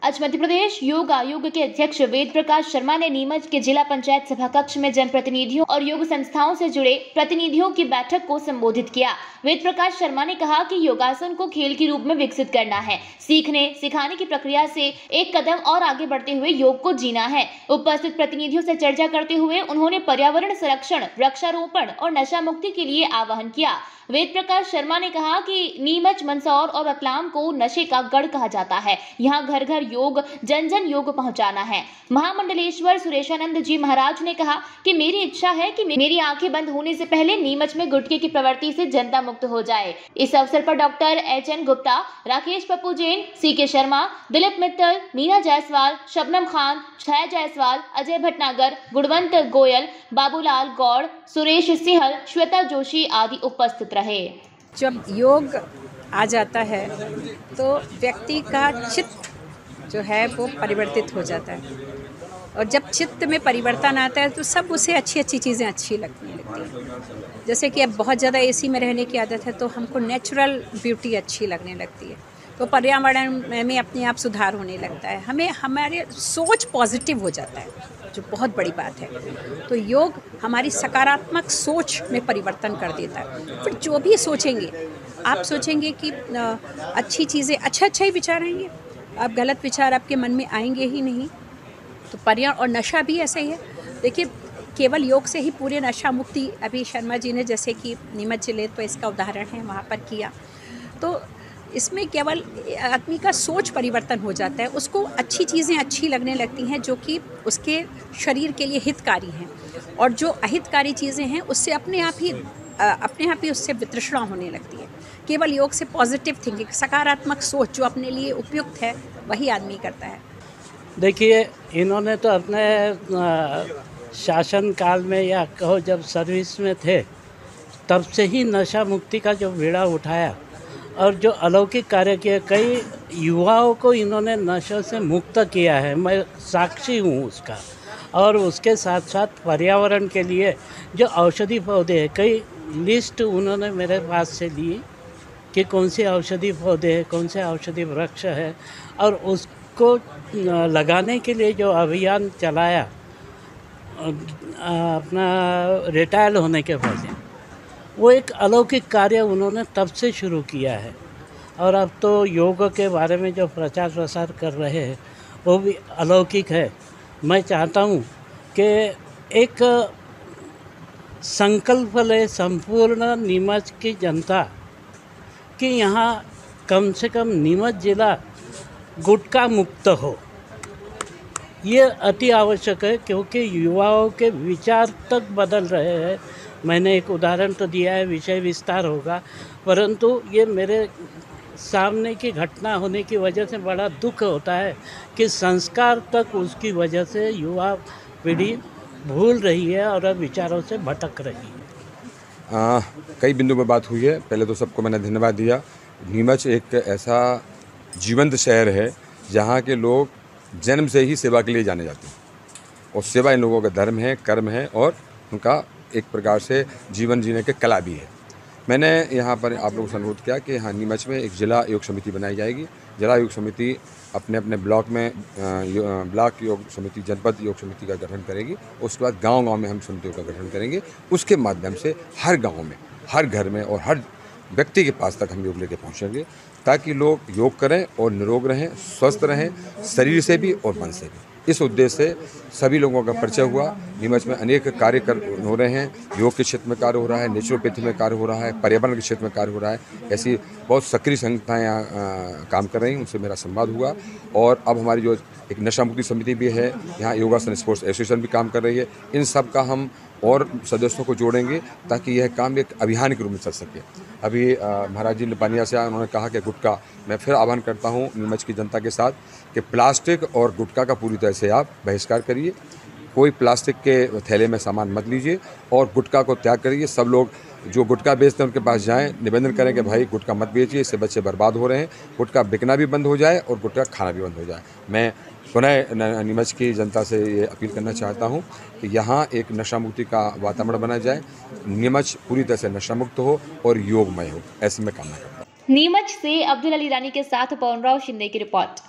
आज मध्य प्रदेश योग आयोग के अध्यक्ष वेद प्रकाश शर्मा ने नीमच के जिला पंचायत सभा कक्ष में जनप्रतिनिधियों और योग संस्थाओं से जुड़े प्रतिनिधियों की बैठक को संबोधित किया। वेद प्रकाश शर्मा ने कहा कि योगासन को खेल के रूप में विकसित करना है, सीखने सिखाने की प्रक्रिया से एक कदम और आगे बढ़ते हुए योग को जीना है। उपस्थित प्रतिनिधियों से चर्चा करते हुए उन्होंने पर्यावरण संरक्षण, वृक्षारोपण और नशा मुक्ति के लिए आह्वान किया। वेद प्रकाश शर्मा ने कहा कि नीमच, मंदसौर और रतलाम को नशे का गढ़ कहा जाता है। यहाँ घर घर योग, जन जन योग पहुंचाना है। महामंडलेश्वर सुरेशानंद जी महाराज ने कहा कि मेरी इच्छा है कि मेरी आंखें बंद होने से पहले नीमच में गुटखे की प्रवृत्ति से जनता मुक्त हो जाए। इस अवसर पर doctor H N. Gupta, Rakesh Pappu Jain, C K. Sharma, Dilip Mittal, Meena Jaiswal, Shabnam Khan, Chhaya Jaiswal, Ajay Bhatnagar, Gunwant Goyal, Babulal Gaur, Suresh Singhal, Shweta Joshi आदि उपस्थित रहे। जब योग आ जाता है तो व्यक्ति का चित्त जो है वो परिवर्तित हो जाता है, और जब चित्त में परिवर्तन आता है तो सब उसे अच्छी अच्छी चीज़ें अच्छी लगने लगती हैं। जैसे कि अब बहुत ज़्यादा एसी में रहने की आदत है तो हमको नेचुरल ब्यूटी अच्छी लगने लगती है, तो पर्यावरण में अपने आप सुधार होने लगता है, हमें हमारे सोच पॉजिटिव हो जाता है, जो बहुत बड़ी बात है। तो योग हमारी सकारात्मक सोच में परिवर्तन कर देता है। फिर जो भी सोचेंगे, आप सोचेंगे कि अच्छी चीज़ें, अच्छा ही विचार आएंगे, अब गलत विचार आपके मन में आएंगे ही नहीं। तो पर्यावरण और नशा भी ऐसा ही है। देखिए, केवल योग से ही पूरे नशा मुक्ति, अभी शर्मा जी ने जैसे कि नीमच जिले तो इसका उदाहरण है वहाँ पर किया, तो इसमें केवल आदमी का सोच परिवर्तन हो जाता है, उसको अच्छी चीज़ें अच्छी लगने लगती हैं जो कि उसके शरीर के लिए हितकारी हैं, और जो अहितकारी चीज़ें हैं उससे अपने आप ही उससे वितृष्णा होने लगती है। केवल योग से पॉजिटिव थिंकिंग, सकारात्मक सोच जो अपने लिए उपयुक्त है वही आदमी करता है। देखिए, इन्होंने तो अपने शासन काल में या कहो जब सर्विस में थे तब से ही नशा मुक्ति का जो बीड़ा उठाया और जो अलौकिक कार्य किए, कई युवाओं को इन्होंने नशे से मुक्त किया है, मैं साक्षी हूँ उसका। और उसके साथ साथ पर्यावरण के लिए जो औषधि पौधे हैं, कई लिस्ट उन्होंने मेरे पास से ली कि कौन से औषधि पौधे हैं, कौन से औषधि वृक्ष है, और उसको लगाने के लिए जो अभियान चलाया अपना रिटायर होने के बाद, वो एक अलौकिक कार्य उन्होंने तब से शुरू किया है। और अब तो योग के बारे में जो प्रचार प्रसार कर रहे हैं वो भी अलौकिक है। मैं चाहता हूँ कि एक संकल्प ले संपूर्ण नीमच की जनता कि यहाँ कम से कम नीमच जिला गुटखा मुक्त हो। ये अति आवश्यक है, क्योंकि युवाओं के विचार तक बदल रहे हैं। मैंने एक उदाहरण तो दिया है, विषय विस्तार होगा, परंतु ये मेरे सामने की घटना होने की वजह से बड़ा दुख होता है कि संस्कार तक उसकी वजह से युवा पीढ़ी भूल रही है और अब विचारों से भटक रही है। कई बिंदु में बात हुई है। पहले तो सबको मैंने धन्यवाद दिया। नीमच एक ऐसा जीवंत शहर है जहाँ के लोग जन्म से ही सेवा के लिए जाने जाते हैं, और सेवा इन लोगों का धर्म है, कर्म है, और उनका एक प्रकार से जीवन जीने की कला भी है। मैंने यहाँ पर आप लोगों से अनुरोध किया कि हाँ, नीमच में एक जिला योग समिति बनाई जाएगी। जिला योग समिति अपने अपने ब्लॉक में ब्लॉक योग समिति, जनपद योग समिति का गठन करेगी। उसके बाद गांव-गांव में हम समितियों का गठन करेंगे। उसके माध्यम से हर गांव में, हर घर में और हर व्यक्ति के पास तक हम योग लेके पहुँचेंगे, ताकि लोग योग करें और निरोग रहें, स्वस्थ रहें, शरीर से भी और मन से भी। इस उद्देश्य से सभी लोगों का परिचय हुआ। नीमच में अनेक कार्य हो रहे हैं। योग के क्षेत्र में कार्य हो रहा है, नेचुरोपैथी में कार्य हो रहा है, पर्यावरण के क्षेत्र में कार्य हो रहा है। ऐसी बहुत सक्रिय संस्थाएं यहाँ काम कर रही हैं, उनसे मेरा संवाद हुआ। और अब हमारी जो एक नशा मुक्ति समिति भी है, यहाँ योगासन स्पोर्ट्स एसोसिएशन भी काम कर रही है। इन सब का हम और सदस्यों को जोड़ेंगे ताकि यह काम एक अभियान के रूप में चल सके। अभी महाराज जी नेपानिया से आए, उन्होंने कहा कि गुटखा, मैं फिर आह्वान करता हूँ नीमच की जनता के साथ कि प्लास्टिक और गुटखा का पूरी तरह से आप बहिष्कार करिए। कोई प्लास्टिक के थैले में सामान मत लीजिए और गुटखा को त्याग करिए। सब लोग जो गुटखा बेचते हैं उनके पास जाएं, निवेदन करें कि भाई गुटखा मत बेचिए, इससे बच्चे बर्बाद हो रहे हैं। गुटखा बिकना भी बंद हो जाए और गुटखा खाना भी बंद हो जाए। मैं पुनः नीमच की जनता से ये अपील करना चाहता हूँ कि यहाँ एक नशा मुक्ति का वातावरण बना जाए, नीमच पूरी तरह से नशा मुक्त हो और योगमय हो, ऐसी मैं कामना करता हूँ। नीमच से अब्दुल अली रानी के साथ पवन राव शिंदे की रिपोर्ट।